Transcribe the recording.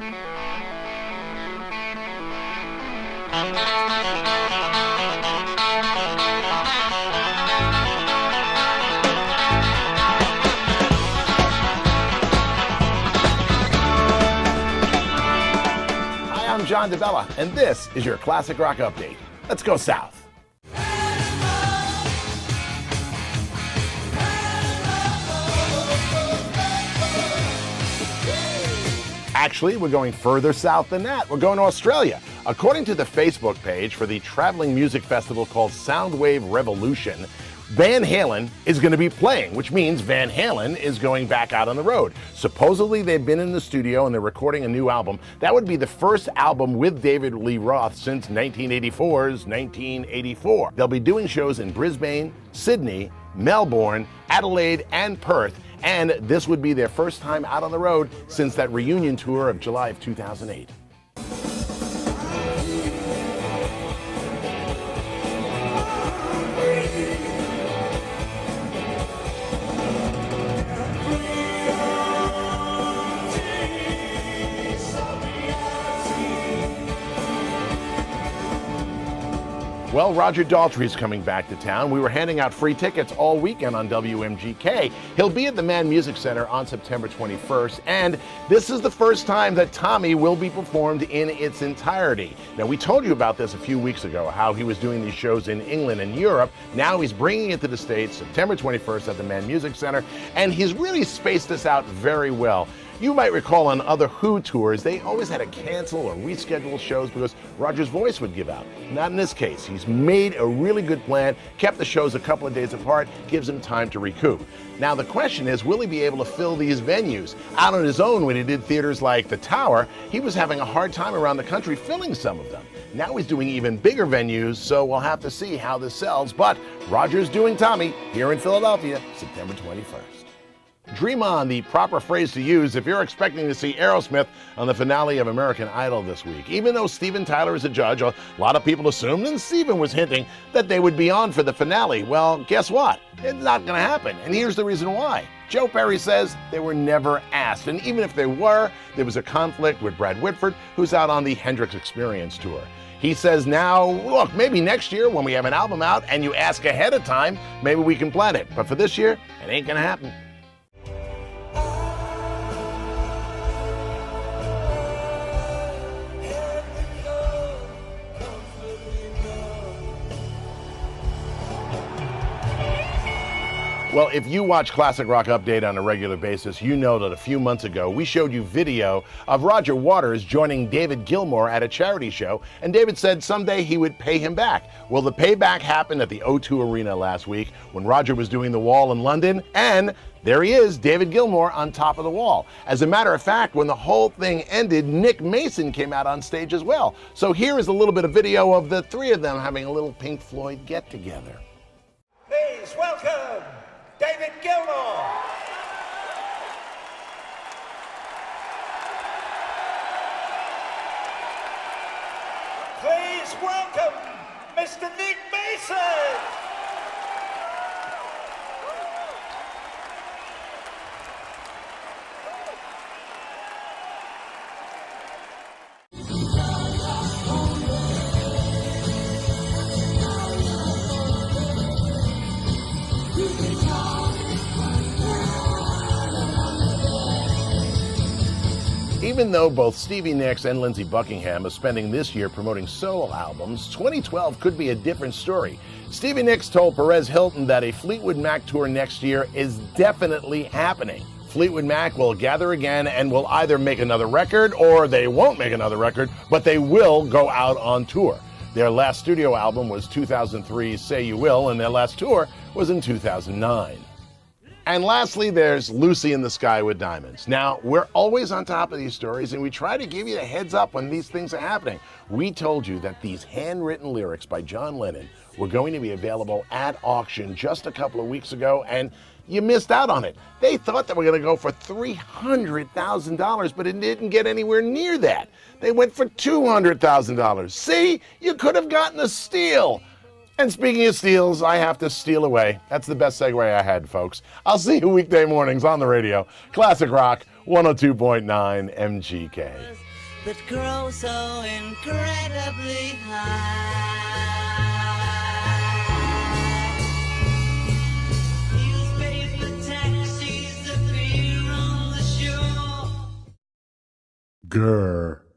I'm John DeBella, and this is your Classic Rock Update. Let's go south. Actually, we're going further south than that. We're going to Australia. According to the Facebook page for the traveling music festival called Soundwave Revolution, Van Halen is going to be playing, which means Van Halen is going back out on the road. Supposedly, they've been in the studio and they're recording a new album. That would be the first album with David Lee Roth since 1984's 1984. They'll be doing shows in Brisbane, Sydney, Melbourne, Adelaide, and Perth. And this would be their first time out on the road since that reunion tour of July of 2008. Well, Roger Daltrey's coming back to town. We were handing out free tickets all weekend on WMGK. He'll be at the Mann Music Center on September 21st, and this is the first time that Tommy will be performed in its entirety. Now, we told you about this a few weeks ago, how he was doing these shows in England and Europe. Now he's bringing it to the States, September 21st at the Mann Music Center, and he's really spaced this out very well. You might recall on other Who tours, they always had to cancel or reschedule shows because Roger's voice would give out. Not in this case. He's made a really good plan, kept the shows a couple of days apart, gives him time to recoup. Now the question is, will he be able to fill these venues? Out on his own when he did theaters like the Tower, he was having a hard time around the country filling some of them. Now he's doing even bigger venues, so we'll have to see how this sells. But Roger's doing Tommy here in Philadelphia, September 21st. Dream on, the proper phrase to use if you're expecting to see Aerosmith on the finale of American Idol this week. Even though Steven Tyler is a judge, a lot of people assumed, and Steven was hinting, that they would be on for the finale. Well, guess what? It's not going to happen, and here's the reason why. Joe Perry says they were never asked, and even if they were, there was a conflict with Brad Whitford, who's out on the Hendrix Experience tour. He says now, look, maybe next year when we have an album out and you ask ahead of time, maybe we can plan it. But for this year, it ain't going to happen. Well, if you watch Classic Rock Update on a regular basis, you know that a few months ago we showed you video of Roger Waters joining David Gilmour at a charity show, and David said someday he would pay him back. Well, the payback happened at the O2 Arena last week when Roger was doing The Wall in London, and there he is, David Gilmour, on top of the wall. As a matter of fact, when the whole thing ended, Nick Mason came out on stage as well. So here is a little bit of video of the three of them having a little Pink Floyd get-together. Please welcome David Gilmour. Please welcome Mr. Nick Mason. Even though both Stevie Nicks and Lindsey Buckingham are spending this year promoting solo albums, 2012 could be a different story. Stevie Nicks told Perez Hilton that a Fleetwood Mac tour next year is definitely happening. Fleetwood Mac will gather again and will either make another record or they won't make another record, but they will go out on tour. Their last studio album was 2003's Say You Will, and their last tour was in 2009. And lastly, there's Lucy in the Sky with Diamonds. Now, we're always on top of these stories, and we try to give you the heads up when these things are happening. We told you that these handwritten lyrics by John Lennon were going to be available at auction just a couple of weeks ago, and you missed out on it. They thought they were going to go for $300,000, but it didn't get anywhere near that. They went for $200,000. See, you could have gotten a steal. And speaking of steals, I have to steal away. That's the best segue I had, folks. I'll see you weekday mornings on the radio. Classic Rock 102.9 MGK. that grow so incredibly high. Newspaper taxis appear on the shore. Grr.